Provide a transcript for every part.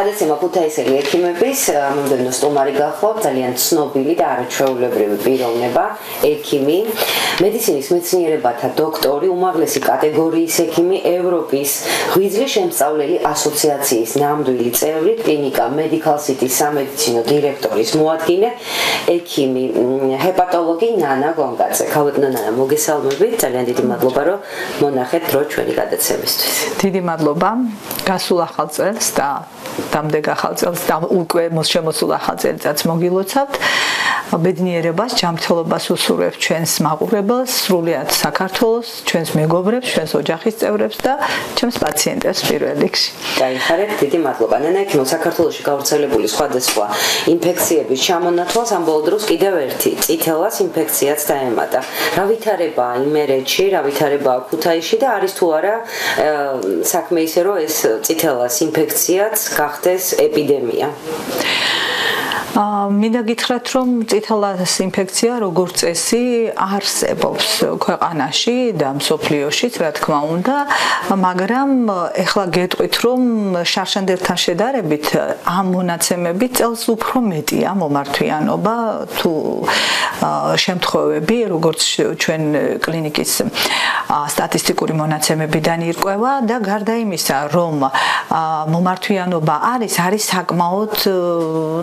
გადაცემა ქუთაისელი ექიმების მომდევნო სტუმარი გახლავთ ძალიან ცნობილი და არაჩვეულებრივი პიროვნება, ექიმი, მედიცინის მეცნიერებათა დოქტორი, უმაღლესი კატეგორიის ექიმი, ევროპის ღვიძლის შემსწავლელი ასოციაციის ნამდვილი წევრი, კლინიკა Medical City სამედიცინო დირექტორის მოადგილე, ექიმი, ჰეპატოლოგი ნანა გონგაძე. ქალბატონო ნანა, მოგესალმებით, ძალიან დიდი მადლობა, რომ მონახეთ დრო ჩვენი გადაცემისთვის. დიდი მადლობა. გასულ ახალ წელს და დამდეგ ახალ წელს და უკვე შემოსულ ახალ წელიწადს მოგილოცავთ. ბედნიერებას, ჯანმრთელობას უსურვებთ ჩვენს მაყურებელს, სრულიად საქართველოს, ჩვენს მეგობრებს, ჩვენს ოჯახის წევრებს და ჩვენს პაციენტებს პირველ რიგში. დაიხარეთ, დიდი მადლობა. ნანა ექიმო, საქართველოში გავრცელებული სხვადასხვა ინფექციების ჩამონათვალს ამ ბოლო დროს კიდევ ერთი წითელას ინფექციაც დაემატა. რა ვითარებაა იმერეთში, რა ვითარებაა ქუთაისში და არის თუ არა საქმე ისე რომ ეს წითელას ინფექციაც გახდეს ეპიდემია? მინდა გითხრათ, რომ წითელას ინფექცია როგორც წესი არსებობს ქვეყანაში და მსოფლიოშიც, რა თქმა უნდა, მაგრამ ეხლა გეტყვით, რომ შარშანდერთან შედარებით ამ მონაცემებით წელს უფრო მეტია მომართვიანობა თუ შემთხვევები, როგორც ჩვენ კლინიკის სტატისტიკური მონაცემებიდან ირკვევა და გარდა იმისა, რომ მომართვიანობა არის საკმაოდ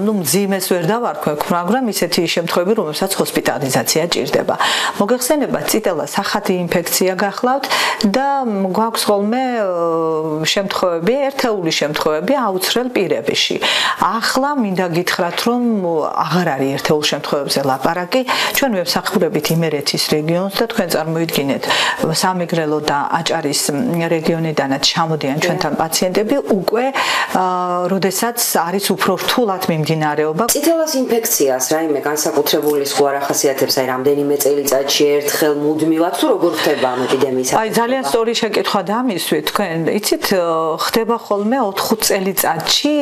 მძიმე ვერ დავარქვევ, მაგრამ ისეთი შემთხვევები, რომელსაც ჰოსპიტალიზაცია ჭირდება. მოგეხსენება, წითელა სახათი ინფექცია გახლავთ და გვაქვს ხოლმე შემთხვევები, ერთეული შემთხვევები აუცხრელ პირებიში. ახლა მინდა გითხრათ, რომ აღარ არის ერთეულ შემთხვევებზე ლაპარაკი. ჩვენ ვემსახურებით იმერეთის რეგიონს და თქვენ წარმოიდგინეთ, სამეგრელო და აჭარის რეგიონიდანაც ჩამოდიან ჩვენთან პაციენტები, უკვე როდესაც არის უფრო რთულად მიმდინარეობა. წითელას ინფექციას რაიმე განსაკუთრებული სხვა არ ახასიათებს, აი რამდენიმე წელიწადში ერთხელ მუდმივად თუ როგორ ხდება ამ ეპიდემიის? აი ძალიან სწორი შეკითხვა დამისვით. თქვენ იცით, ხდება ხოლმე 4 წელიწადში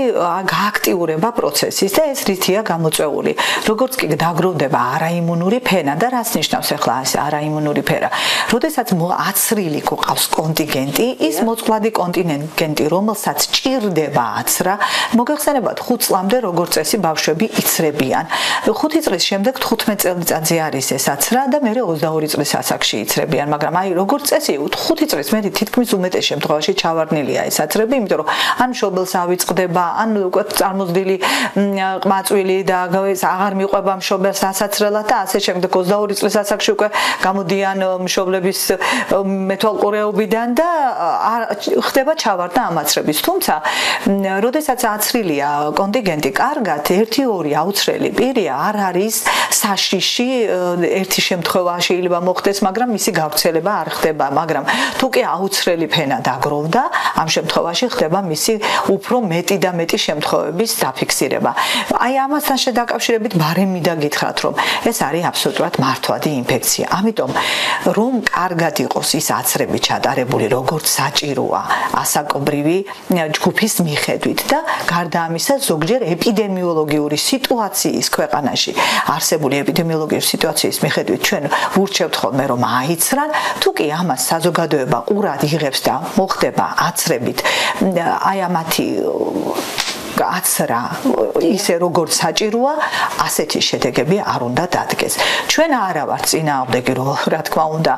გააქტიურება პროცესის და ეს რითია გამოწვეული. როგორც კი დაგროვდება არაიმუნური ფენა და რას ნიშნავს ახლა ეს არაიმუნური ფერა? როდესაც აცრილი გვყავს კონტინგენტი, ის მოწყვლადი კონტინგენტი, რომელსაც ჭირდება აცრა, მოგეხსენებათ 5 წლამდე როგორც წესი ბავშვები იცრებიან. 5 წლის შემდეგ 15 წელიწადზე არის ეს აცრა და მე 22 წლის ასაკში იცრებიან, მაგრამ აი როგორც წესი 5 წლის მე თითქმის უმეტეს შემთხვევაში ჩავარდნილია ეს აცრები, იმიტომ რომ ან მშობელს ავიწყდება, ან უკვე წარმოზრდილი ყმაწვილი და ეს აღარ მიყვება მშობელს ასაცრელად და ასე შემდეგ 22 წლის ასაკში უკვე გამოდიან მშობლების მეთვალყურეობიდან და ხდება ჩავარდნა ამ აცრების. თუმცა, როდესაც აცრილია კონტინგენტი კარგად, 1-2 აუცრელი პირი არ არის საშიში, ერთი შემთხვევა შეიძლება მოხდეს, მაგრამ მისი გავრცელება არ ხდება, მაგრამ თუ კი აუცრელი ფენა დაგროვდა, ამ შემთხვევაში ხდება მისი უფრო მეტი და მეტი შემთხვევების დაფიქსირება. აი ამასთან შედაკავშირებით ბარემ მინდა გითხრათ, რომ ეს არის აბსოლუტურად მართვადი ინფექცია. ამიტომ რომ კარგად იყოს ის აცრები ჩატარებული, როგორც საჭიროა ასაკობრივი ჯგუფის მიხედვით და გარდა ამისა ზოგჯერ ეპიდემიოლოგიური სიტუაციის ქვეყანაში არსებული ეპიდემიოლოგიური სიტუაციის მიხედვით ჩვენ ვურჩევთ ხოლმე რომ აიცრან, თუ კი ამას საზოგადოება ყურად იღებს და მოხდება აცრებით, აი ამათი აცრა ისე როგორც საჭიროა, ასეთი შედეგები არ უნდა დადგეს. ჩვენ არა ვართ წინააღმდეგი, რა თქმა უნდა,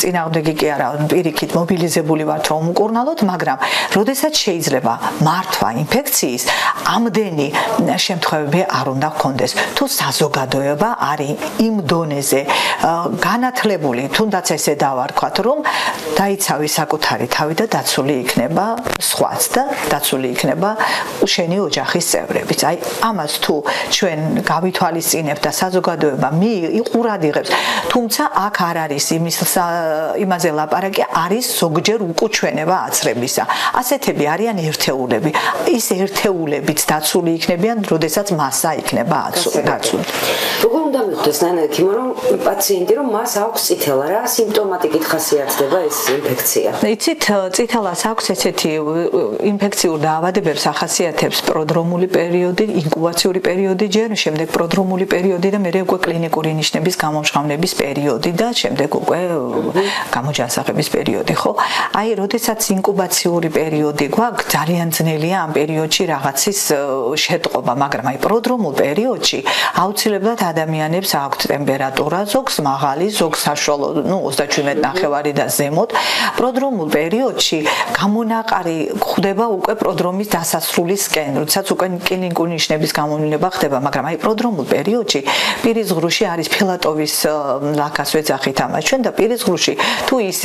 წინააღმდეგი კი არა, პირიქით მობილიზებული ვართ რომ უკურნალოთ, მაგრამ როდესაც შეიძლება მართვა ინფექციის, ამდენი შემთხვევები არ უნდა გქონდეს. თუ საზოგადოება არის იმ დონეზე განათლებული, თუნდაც ესე დავარქვათ, რომ დაიცავი საკუთარი თავი და დაცული იქნება სხვაც და დაცული იქნება შენი ოჯახის წევრებიც. აი ამას თუ ჩვენ გავითვალისწინებთ და საზოგადოება ყურად იღებს, თუმცა აქ არ არის იმაზე ლაპარაკი, არის ზოგჯერ უკუჩვენება აცრებისა. ასეთები არიან ერთეულები. ის ერთეულებიც დაცული იქნებიან, როდესაც მასა იქნება დაცული. როგორ უნდა მივხვდეს ნანა ექიმო, რომ პაციენტი რომ მას აქვს წითელა, რა სიმპტომატიკით ხასიათდება ეს ინფექცია? იცით, წითელას აქვს ესეთი ინფექციურ დაავადებებს ახასიათებს პროდრომული პერიოდი, ინკუბაციური პერიოდი ჯერ, შემდეგ პროდრომული პერიოდი და მერე უკვე კლინიკური ნიშნების გამომჟღავნების პერიოდი და შემდეგ უკვე გამოჯანსაღების პერიოდი, ხო? აი, როდესაც ინკუბაციური პერიოდი გვაქვს, ძალიან ძნელია ამ პერიოდში რაღაცის შეტყობა, მაგრამ აი პროდრომულ პერიოდში აუცილებლად ადამიანებს აქვთ ტემპერატურა, ზოგს მაღალი, ზოგს საშუალო, 37.5 და ზემოთ. პროდრომულ პერიოდში გამონაყარი ხდება უკვე პროდრომის დასასრულისკენ, როდესაც უკვე კლინიკური ნიშნების გამოვლინება ხდება, მაგრამ აი პროდრომულ პერიოდში პირის ღრუში არის ფილატოვის ლაქას ვეძახით ამას ჩვენ და პირის ღრუში თუ ის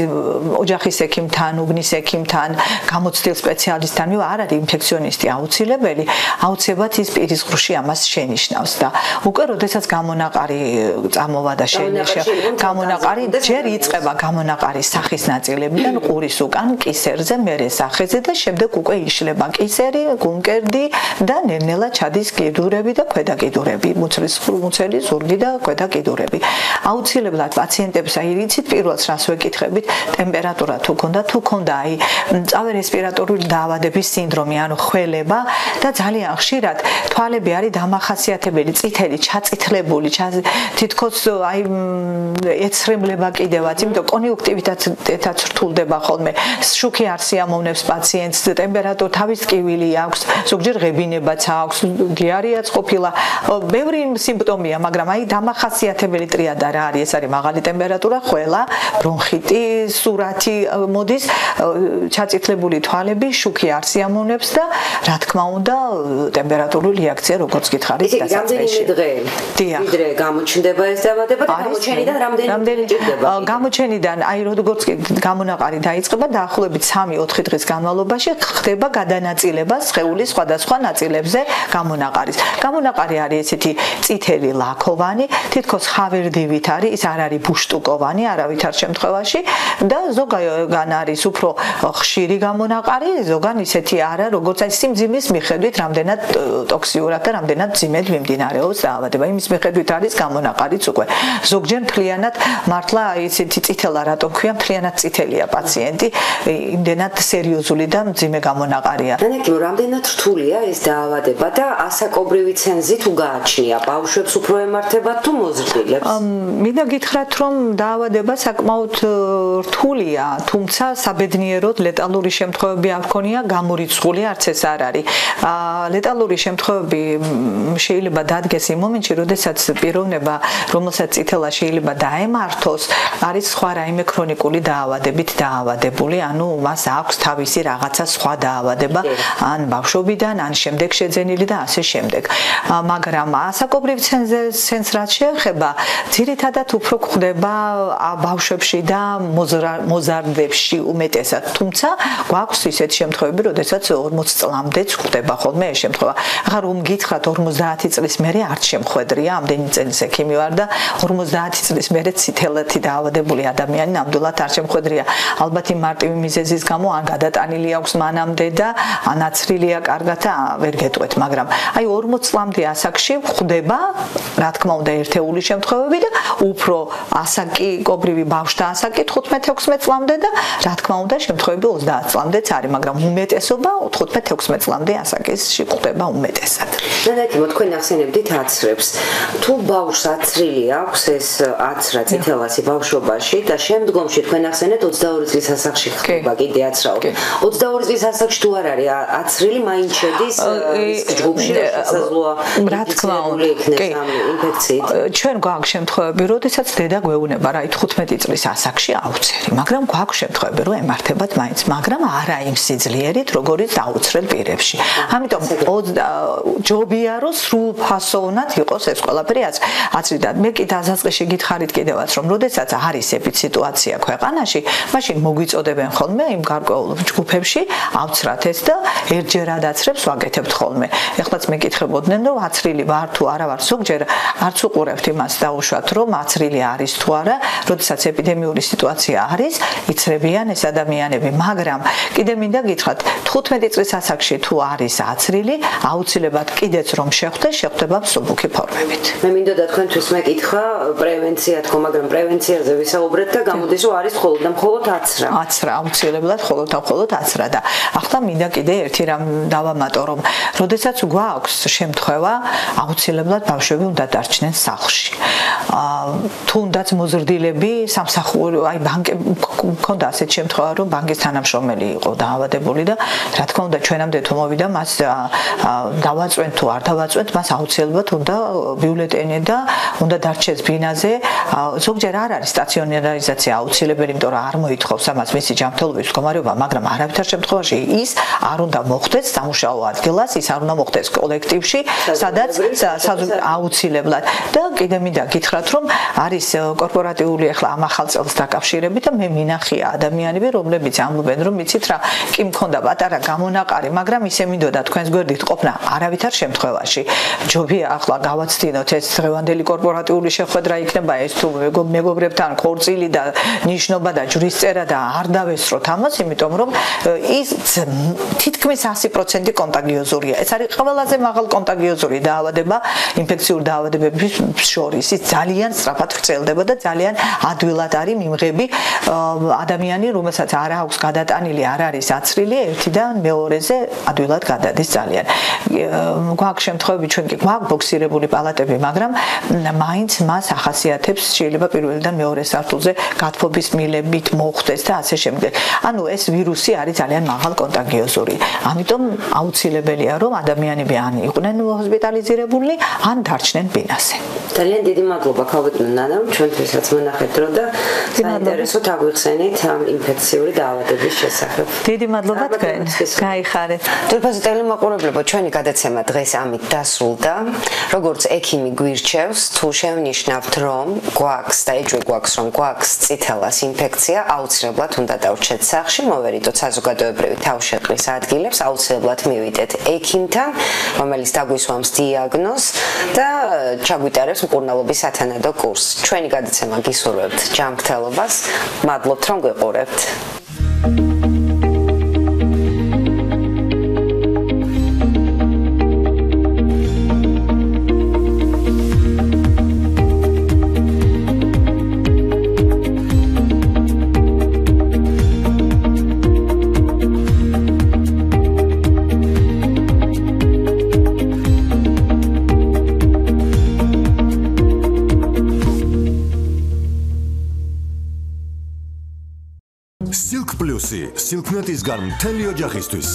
ოჯახის ექიმთან, უბნის ექიმთან, გამოცდილ სპეციალისტთან არ არის ინფექციონისტი აუცილებელი, აუცილებლად ის პირის ღრუში ამას შენიშნავს და უკვე როდესაც გამონაყარი წამოვა და გამონაყარი ჯერ იწყება გამონაყარის სახის ნაწილებიდან ყურის უკან კისერზე, მერე სახეზე და შემდეგ უკვე იშლება კისერი, გულმკერდი და ნელ-ნელა ჩადის კიდურები და ქვედა კიდურები, მუცელი ზურგი და ქვედა კიდურები. აუცილებლად პაციენტებს აი იცით პირველს რას ვეკითხებით, ტემპერატურა თუ ქონდა, აი მწვავე რესპირატორული დაავადების სინდრომი, ანუ ხველება და ძალიან ხშირად თვალები არის დამახასიათებელი, წითელი, ჩაწითლებული, თითქოს აი ეცრემლება კიდევაც, იმიტომ კონიუნქტივიტეტაც რთულდება ხოლმე. შუქი არ სიამოვნებს პაციენტს, ტემპერატურა თავის ტკივილი აქვს, ზოგჯერ ღებინებაც აქვს, დიარეაც ყოფილა. ბევრი სიმპტომია, მაგრამ აი დამახასიათებელი ტრიადა რა არის? ეს არის მაღალი ტემპერატურა, ხველა, ბრონხიტი, სურათი მოდის, ჩაწითლებული თვალები, შუქი არ სიამოვნებს და რა თქმა უნდა, ტემპერატურული რეაქცია როგორც გითხარით დასაწყისში. ვიდრე გამოჩნდება ეს დაავადება და გამოჩენიდან რამდენი ჭირდება? გამოჩენიდან აი როგორც გამონაყარი დაიწყება დაახლოებით 3-4 დღის განმავლობაში ხდება გადანაწილება სხეულის სხვადასხვა ნაწილებზე გამონაყარის. გამონაყარი არის ესეთი წითელი ლაქოვანი, თითქოს ხავერდივით არის, ის არ არის ბუშტუკოვანი არავითარ შემთხვევაში და ზოგან არის უფრო ხშირი გამონაყარი, ზოგან ისეთი არა, როგორც აი სიმძიმის მიხედვით რამდენად ტოქსიურად და რამდენად ძიმედ მიმდინარეობს დაავადება. იმის მიხედვით არის გამონაყარიც უკვე. ზოგჯერ მთლიანად მართლა ისეთი წითელა რატომ ქვია, მთლიანად წითელია პაციენტი, იმდენად სერიოზული და მძიმე გამონაყარია. ნანაკი, რამდენად რთულია ეს დაავადება და ასაკობრივი ცენზი თუ გააჩნია, ბავშვებს უფრო ემართებათ თუ მოზრდილებს? მინდა გითხრათ, რომ დაავადება საკმაოდ რთულია, თუმცა საბედნიეროდ ლეტალური შემთხვევები არ ქონია გამორიცხული, არც ეს არ არის. ლეტალური შემთხვევები შეიძლება დადგეს იმ მომენტში, როდესაც პიროვნება, რომელსაც წითელა შეიძლება დაემართოს, არის სხვა რაიმე ქრონიკული დაავადებით დაავადებული, ანუ მას აქვს თავისი რაღაცა სხვა დაავადება, ან ბავშვობიდან, ან შემდეგ შეძენილი და ასე შემდეგ. მაგრამ ასაკობრივ ცენზს რაც შეეხება, ძირითადად უფრო გვხდება ბავშვებში და მოზარდებში უმეტესად. თუმცა გვაქვს ისეთი შემთხვევები, როდესაც 40 წლამდეც გვხდება ხოლმე ეს შემთხვევა. ახლა რომ გითხრათ 50 წლის მერე არც შემხვედრია, ამდენი წელს ექიმი ვარ და 50 წლის მერე ცითელათი დაავადებული ადამიანი ნამდვილად არ შემხვედრია. ალბათ იმ მარტივი მიზეზის გამო ან გადატანილი აქვს მანამდე და ან აცრილია კარგად და ვერ გეტყვეთ, მაგრამ აი 40 წლამდე ასაკში ხდება, რა თქმა უნდა, ერთეული შემთხვევები და უფრო ასაკობრივი ბავშვთა ასაკი 15-16 წლამდე და რა თქმა უნდა, შემთხვევები 30 წლამდეც არის, მაგრამ უმეტესობა 15-16 წლამდე ასაკში ხდება უმეტესად. ნანაკი, თქვენ ახსენებდით აცრებს. თუ ბავშვს აცრილი აქვს ეს აცრა წითელასი ბავშვობაში და შემდგომში თქვენ ახსენეთ 22 წლის ასაკში ხდება კიდე აცრაო. 22 წლის ასაკში თუ არ არის აცრილი, მაინც შედის რისკ ჯგუფში, შესაძლოა რა თქმა უნდა, ინფექციით. ჩვენ გვაქვს შემთხვევები, როდესაც დედა გვეუბნება, რა 15 წლის ასაკში აუცერი, მაგრამ გვაქვს შემთხვევები, რომ ემართებათ მაინც, მაგრამ არა იმ სიძლიერით, როგორც დაუცრელ პირებში. ამიტომ ჯობია, რომ სრულფასოვნად იყოს ეს ყველაფერი აცრიდან. მე კი დასაწყისში გითხარით კიდევაც, რომ როდესაც არის ეპიდემიური სიტუაცია ქვეყანაში, მაშინ მოგვიწოდებენ ხოლმე იმ გარკვეულ ჯგუფებში, ავცრათ ეს და ერთჯერად აცრებს ვაკეთებთ ხოლმე. ეხლაც მეკითხებოდნენ, რომ აცრილი ვარ თუ არა ვარ, ზოგჯერ არც უყურებთ იმას დაუშვათ, რომ აცრილი არის თუ არა, როდესაც ეპიდემიური სიტუაცია არის, იცრებიან ეს ადამიანები, მაგრამ კიდე მინდა გითხრათ, 15 წლის ასაკში თუ არის აცრილი, აუცილებლად კიდეც რომ შეხვდება მსუბუქი ფორმებით. მე მინდოდა თქვენთვის მეკითხა პრევენცია თქო, მაგრამ პრევენციაზე ვისაუბრეთ და გამოდის, რომ არის მხოლოდ აცრა. აცრა, აუცილებლად მხოლოდ აცრა და ახლა მინდა კიდე ერთი რამ დავამატო მარტო რომ როდესაც გვაქვს შემთხვევა აუცილებლად ბავშვები უნდა დარჩნენ სახლში თუნდაც მოზრდილები სამსახური აი ბანკები მქონდა ასეთ შემთხვევა რომ ბანკის თანამშრომელი იყო დაავადებული და რა თქმა უნდა ჩვენამდე თუ მოვიდა მას დავაწვენთ თუ არ დავაწვენთ მას აუცილებლად უნდა ბიულეტენი და უნდა დარჩეს ბინაზე ზოგჯერ არ არის სტაციონარიზაცია აუცილებელი იმიტომ რომ არ მოითხოვს ამას მისი ჯანმრთელობის მდგომარეობა მაგრამ არავითარ შემთხვევაში ის არ უნდა მოხდეს სამუშაო ადგილას ის არ უნდა მოხდეს კოლექტივში სადაც აუცილებლად და კიდე მინდა გითხრათ რომ არის კორპორატიული ახლა ამ ახალ წელს დაკავშირებით და მე მინახია ადამიანები რომლებიც ამბობენ რომ იცით რა კი მქონდა პატარა გამონაყარი მაგრამ ისე მინდოდა თქვენს გვერდით ყოფნა არავითარ შემთხვევაში ჯობია ახლა გავაცდინოთ ეს დღევანდელი კორპორატიული შეხვედრა იქნება ეს თუ მეგობრებთან ხორცილი და ნიშნობა და ჯვრისწერა და არ დავესროთ ამას იმიტომ რომ ის თითქმის 100% კონტაგიოზურია ეს არის ყველაზე მაღალ კონტაგიოზური დაავადება ინფექციური დაავადებების შორის ის ძალიან სწრაფად ვრცელდება და ძალიან ადვილად არის მიმღები ადამიანი რომელსაც არ აქვს გადატანილი არ არის აცრილი ერთიდან მეორეზე ადვილად გადადის ძალიან გვაქვს შემთხვევები ჩვენ კი გვაქვს ბოქსირებული პალატები მაგრამ მაინც მას ახასიათებს შეიძლება პირველიდან მეორე სართულზე გათბობის მილებით მოხდეს და ასე შემდეგ ანუ ეს ვირუსი არის ძალიან მაღალ კონტაგიოზური ამიტომ აუცილებელია რომ ადამიანები ან იყვნენ ჰოსპიტალიზირებული ან დარჩნენ ბინაზე ძალიან დიდი მადლობა ქალბატონ ნანა ჩვენთვისაც მონახეთ დრო და საინტერესოდ აგვიხსენით ამ ინფექციური დაავადების შესახებ დიდი მადლობა თქვენ გაიხარეთ თურფაზი ტელემოყურებლებო ჩვენი გადაცემა დღეს ამით დასრულდა როგორც ექიმი გვირჩევს თუ შევნიშნავთ რომ გვაქვს და ეჭვი გვაქვს რომ გვაქვს წითელას ინფექცია აუცილებლად უნდა დავრჩეთ სახლში მოვერიდოთ საზოგადოებრივი თავშეყრის ადგილებს აუცილებლად მივიდეთ ექიმთან რომელიც დაგვისვამს დიაგნოზს და ჩაგვიტარებს მკურნალობის სათანადო კურსს ჩვენი გადაცემა გისურვებთ ჯანმრთელობას მადლობთ რომ გვიყურებთ Silk Plus-i, Silknet-ისგან მთელი ოჯახისთვის.